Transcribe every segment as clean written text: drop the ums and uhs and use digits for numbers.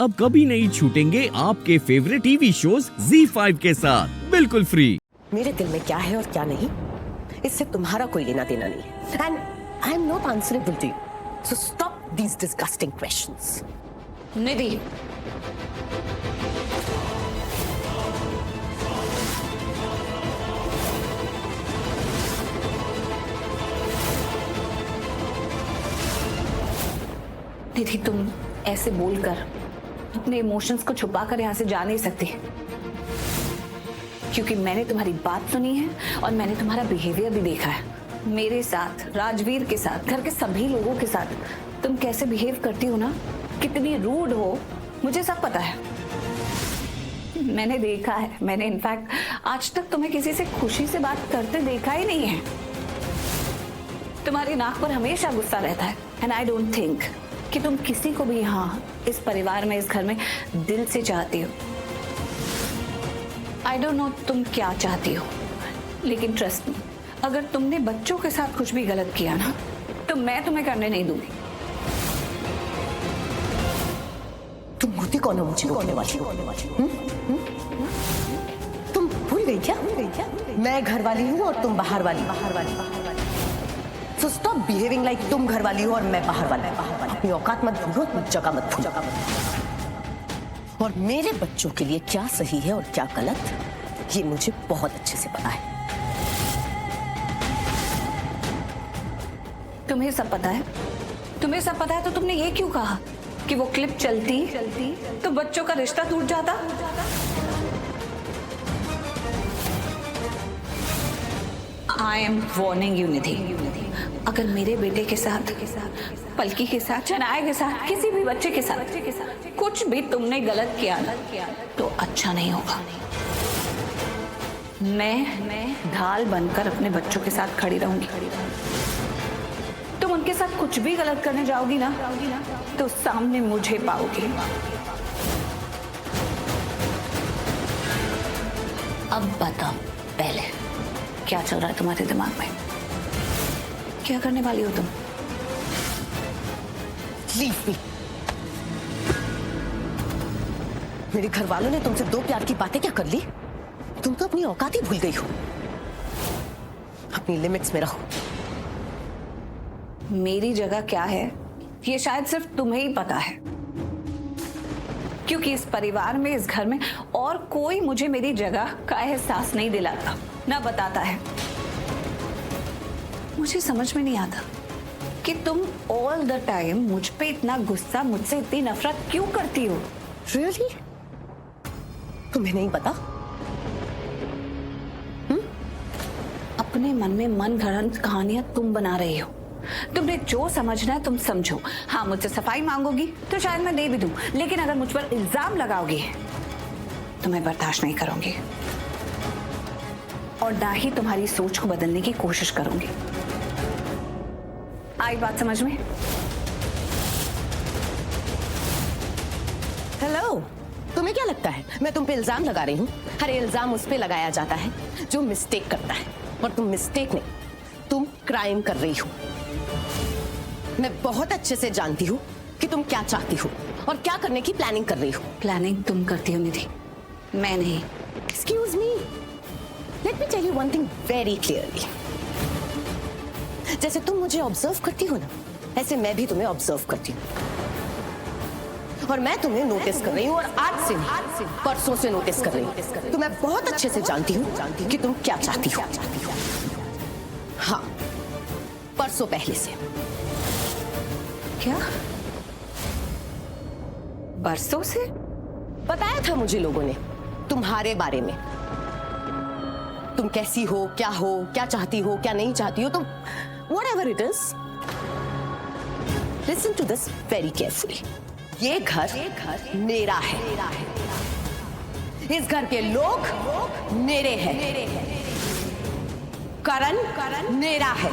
अब कभी नहीं छूटेंगे आपके फेवरेट टीवी शोज ZEE5 के साथ बिल्कुल फ्री। मेरे दिल में क्या है और क्या नहीं, इससे तुम्हारा कोई लेना देना नहीं है। And I am not answerable to you, so stop these disgusting questions. Nidhi, Nidhi, तुम ऐसे बोलकर अपने इमोशंस को छुपाकर यहाँ से जा नहीं सकती, क्योंकि मैंने तुम्हारी बात सुनी है और मैंने तुम्हारा बिहेवियर भी देखा है। मेरे साथ, राजवीर के साथ, घर के सभी लोगों के साथ तुम कैसे बिहेव करती हो ना, कितनी रूड हो, मुझे सब पता है। मैंने देखा है, मैंने इनफैक्ट आज तक तुम्हें किसी से खुशी से बात करते देखा ही नहीं है। तुम्हारी नाक पर हमेशा गुस्सा रहता है एंड आई डोंट थिंक कि तुम किसी को भी यहाँ इस परिवार में, इस घर में दिल से चाहती हो। आई डोंट नो तुम क्या चाहती हो, लेकिन ट्रस्ट मी, अगर तुमने बच्चों के साथ कुछ भी गलत किया ना, तो मैं तुम्हें करने नहीं दूंगी। तुम होती कौन हो मुझे रोकने वाली? तुम भूल गई क्या? मैं घर वाली हूँ और तुम बाहर वाली। So stop behaving like तुम घर वाली हो और मैं बाहर वाला। अपनी औकात मत भूलो, जगह मत भूलो। और मेरे बच्चों के लिए क्या सही है और क्या गलत, ये मुझे बहुत अच्छे से पता है। तुम्हें सब पता है? तुम्हें सब पता है तो तुमने ये क्यों कहा कि वो क्लिप चलती तो बच्चों का रिश्ता टूट जाता? आई एम वार्निंग यू निधि, अगर मेरे बेटे के साथ, पलकी के साथ, चनाए के साथ, किसी भी बच्चे के साथ कुछ भी तुमने गलत किया तो अच्छा नहीं होगा। मैं ढाल बनकर अपने बच्चों के साथ खड़ी रहूंगी। तुम उनके साथ कुछ भी गलत करने जाओगी ना, तो सामने मुझे पाओगी। अब बताओ पहले, क्या चल रहा है तुम्हारे दिमाग में? क्या करने वाली हो तुम? Leave me. मेरे घर वालों ने तुमसे दो प्यार की बातें क्या कर ली? तुम तो अपनी औकात ही भूल गई हो। अपनी लिमिट्स में रहो। मेरी जगह क्या है ये शायद सिर्फ तुम्हें ही पता है, क्योंकि इस परिवार में, इस घर में और कोई मुझे मेरी जगह का एहसास नहीं दिलाता, ना बताता है। मुझे समझ में नहीं आता कि तुम ऑल द टाइम मुझ पे इतना गुस्सा, मुझसे इतनी नफरत क्यों करती हो? Really? तुम्हें नहीं पता? अपने मन में मन गढ़ंत कहानियां तुम बना रही हो। तुमने जो समझना है तुम समझो। हाँ, मुझसे सफाई मांगोगी तो शायद मैं दे भी दूं, लेकिन अगर मुझ पर इल्जाम लगाओगी तो मैं बर्दाश्त नहीं करूंगी, और ना ही तुम्हारी सोच को बदलने की कोशिश करूंगी। आई बात समझ में? हेलो, तुम्हें क्या लगता है मैं तुम पे इल्जाम लगा रही हूँ? हर इल्जाम उस पे लगाया जाता है जो मिस्टेक करता है, और तुम मिस्टेक नहीं, तुम क्राइम कर रही हो। मैं बहुत अच्छे से जानती हूँ कि तुम क्या चाहती हो और क्या करने की प्लानिंग कर रही हो। प्लानिंग तुम करती हो निधि, मैं नहीं। Excuse me, let me tell you one thing very clearly. जैसे तुम मुझे ऑब्जर्व करती हो ना, ऐसे मैं भी तुम्हें ऑब्जर्व करती हूँ, और मैं तुम्हें नोटिस कर रही हूँ, और आज से नहीं, परसों से नोटिस कर रही हूँ। तो मैं बहुत अच्छे से जानती हूँ कि तुम क्या चाहती हो। हाँ, परसों पहले से। क्या? बरसों से? बताया था मुझे लोगों ने तुम्हारे बारे में। तुम कैसी हो, क्या चाहती हो, क्या नहीं चाहती हो। तो whatever it is, listen to this very carefully. ये घर मेरा है। इस घर के लोग मेरे हैं। करण मेरा है,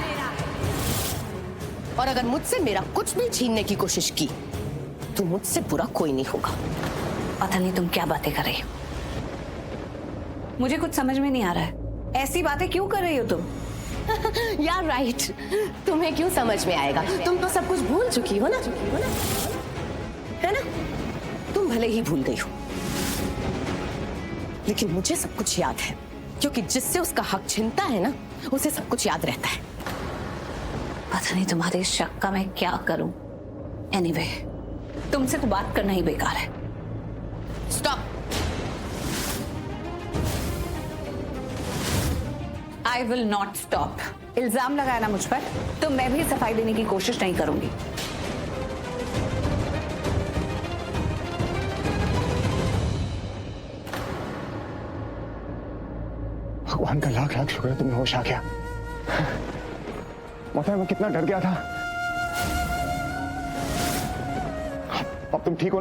और अगर मुझसे मेरा कुछ भी छीनने की कोशिश की तो मुझसे बुरा कोई नहीं होगा। पता नहीं तुम क्या बातें कर रही हो, मुझे कुछ समझ में नहीं आ रहा है। ऐसी बातें क्यों कर रही हो तुम? यार राइट, तुम्हें क्यों समझ में आएगा? तुम तो सब कुछ भूल चुकी हो ना, है ना? तुम भले ही भूल गई हूं, लेकिन मुझे सब कुछ याद है, क्योंकि जिससे उसका हक छिनता है ना, उसे सब कुछ याद रहता है। पता नहीं तुम्हारे शक का मैं क्या करूं। एनीवे, तुमसे तो बात करना ही बेकार है। Stop. I will not stop. इल्जाम लगाया ना मुझ पर, तो मैं भी सफाई देने की कोशिश नहीं करूंगी। भगवान का लाख लाख शुक्र है तुम्हें होश आ गया। मतलब मैं कितना डर गया था। अब तुम ठीक हो?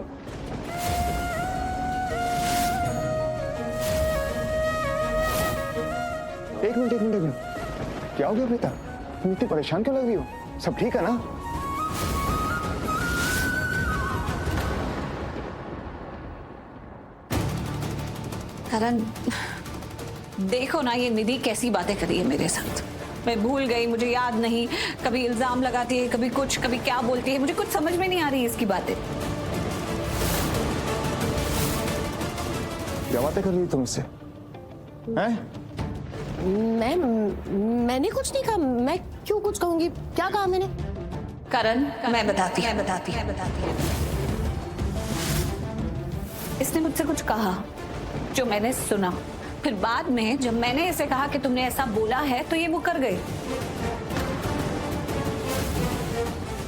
एक मिनट, क्या हो गया बेटा? तुम इतनी परेशान क्यों लग रही हो? सब ठीक है ना? करण, देखो ना ये निधि कैसी बातें कर रही है मेरे साथ। मैं भूल गई, मुझे याद नहीं, कभी इल्जाम लगाती है, कभी कुछ, कभी क्या बोलती है, मुझे कुछ समझ में नहीं आ रही है इसकी बातें। क्या बातें कर रही हो तुम इससे? हैं? मैंने कुछ नहीं कहा। मैं क्यों कुछ कहूंगी? क्या कहा मैंने? करण, मैं बताती। इसने मुझसे कुछ कहा जो मैंने सुना, फिर बाद में जब मैंने इसे कहा कि तुमने ऐसा बोला है, तो ये मुकर गए।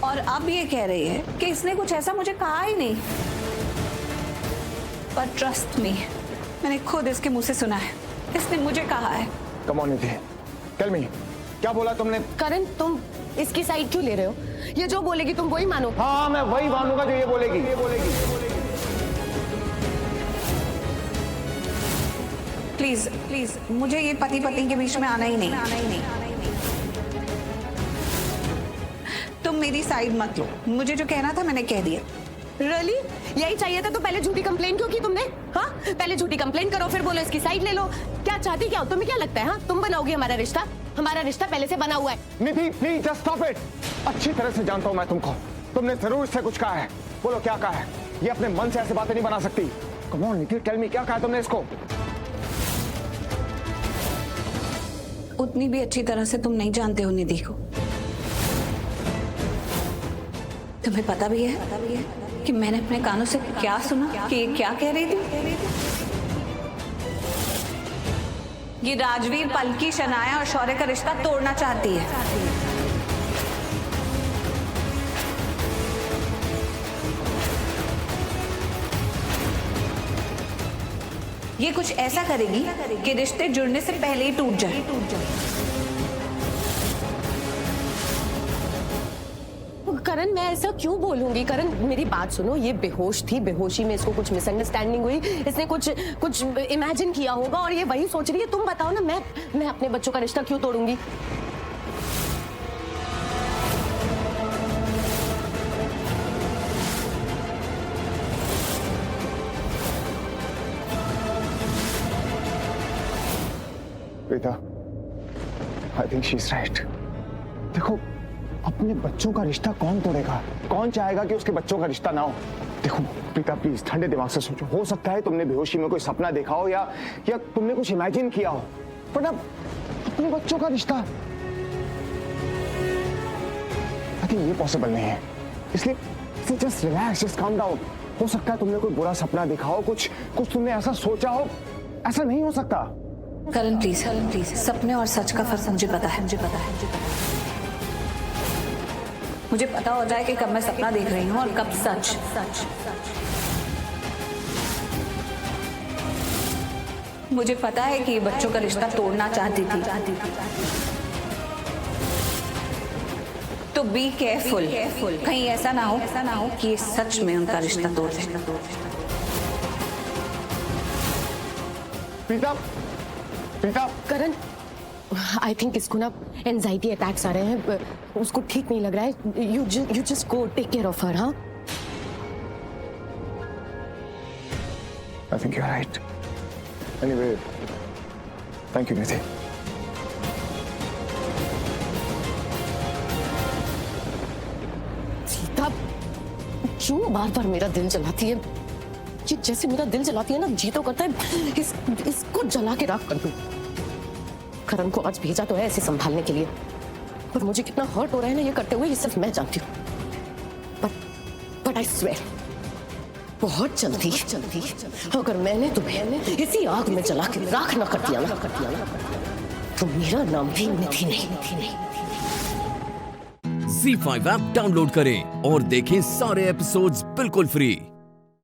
और अब ये कह रही है कि इसने कुछ ऐसा मुझे कहा ही नहीं। पर ट्रस्ट मी, मैंने खुद इसके मुंह से सुना है, इसने मुझे कहा है। Come on Nidhi, tell me, क्या बोला तुमने? करण, तुम इसकी साइड क्यों ले रहे हो? ये जो बोलेगी तुम वही मानो। हाँ, मैं वही मानूंगा जो ये बोलेगी। प्लीज प्लीज, मुझे ये पति पत्नी के बीच में आना ही नहीं। तुम मेरी साइड मत लो, मुझे जो कहना था मैंने कह दिया। रियली? यही चाहिए था तो पहले झूठी कंप्लेन क्यों की तुमने? हाँ, पहले झूठी कंप्लेन करो, फिर बोलो इसकी साइड ले लो। क्या चाहती क्या हो? तुम्हें क्या लगता है? हाँ, तुम बनाओगी हमारा रिश्ता? हमारा रिश्ता पहले से बना हुआ है। निधि, प्लीज जस्ट स्टॉप इट। अच्छी तरह से जानता हूं मैं तुमको, तुमने जरूर इससे कुछ कहा है। बोलो क्या कहा है? ये अपने मन से ऐसे बातें नहीं बना सकती। Come on Nidhi, tell me, क्या कहा तुमने इसको? उतनी भी अच्छी तरह से तुम नहीं जानते हो निधि को। तुम्हें पता भी है कि मैंने अपने कानों से क्या सुना, कि ये क्या कह रही थी। ये राजवीर पलकी, शनाया और शौर्य का रिश्ता तोड़ना चाहती है। ये कुछ ऐसा करेगी कि रिश्ते जुड़ने से पहले ही टूट जाए। करण, मैं ऐसा क्यों बोलूंगी? करण, मेरी बात सुनो। ये बेहोश थी, बेहोशी में इसको कुछ मिसअंडरस्टैंडिंग हुई, इसने कुछ इमेजिन किया होगा और ये वही सोच रही है। तुम बताओ ना, मैं अपने बच्चों का रिश्ता क्यों तोड़ूंगी? बेटा, I think she is right. देखो, अपने बच्चों का रिश्ता कौन तोड़ेगा? कौन चाहेगा कि उसके बच्चों का रिश्ता ना हो? देखो प्रीता, प्लीज ठंडे दिमाग से सोचो। हो सकता है तुमने बेहोशी में कोई सपना देखा हो या तुमने कुछ इमेजिन किया हो, पर अब अपने बच्चों का रिश्ता, आई थिंक ये पॉसिबल नहीं है। इसलिए just relax, just calm down. हो सकता है तुमने कोई बुरा सपना देखा हो, कुछ तुमने ऐसा सोचा हो। ऐसा नहीं हो सकता। करण प्लीज, सपने और सच का फर्क मुझे पता है। मुझे पता हो जाए कि कब मैं सपना देख रही हूँ और कब सच। मुझे पता है कि ये बच्चों का रिश्ता तोड़ना चाहती थी। तो बी केयरफुल, कहीं ऐसा ना हो कि ये सच में उनका रिश्ता तोड़ दे। प्रीता, करण, आई थिंक इसको ना एंजाइटी अटैक्स आ रहे हैं, उसको ठीक नहीं लग रहा है। You just go take care of her. हाँ, I think you're right. Anyway, thank you, Nithi. Sita, क्यों बार बार मेरा दिल जलाती है? ये जैसे मेरा दिल जलाती है ना, जी तो करता है इसको जला के राख कर दूं। करण को आज भेजा तो है ऐसे संभालने के लिए, पर मुझे कितना हर्ट हो रहा है ना ये करते हुए, ये सिर्फ मैं जानती हूँ। बट आई स्वेयर बहुत जल्दी अगर मैंने तुम्हें इसी आग में जला के राख न कर दिया ना, तो मेरा नाम भी निधि नहीं। Z5 ऐप डाउनलोड करें और देखें सारे एपिसोड्स बिल्कुल फ्री।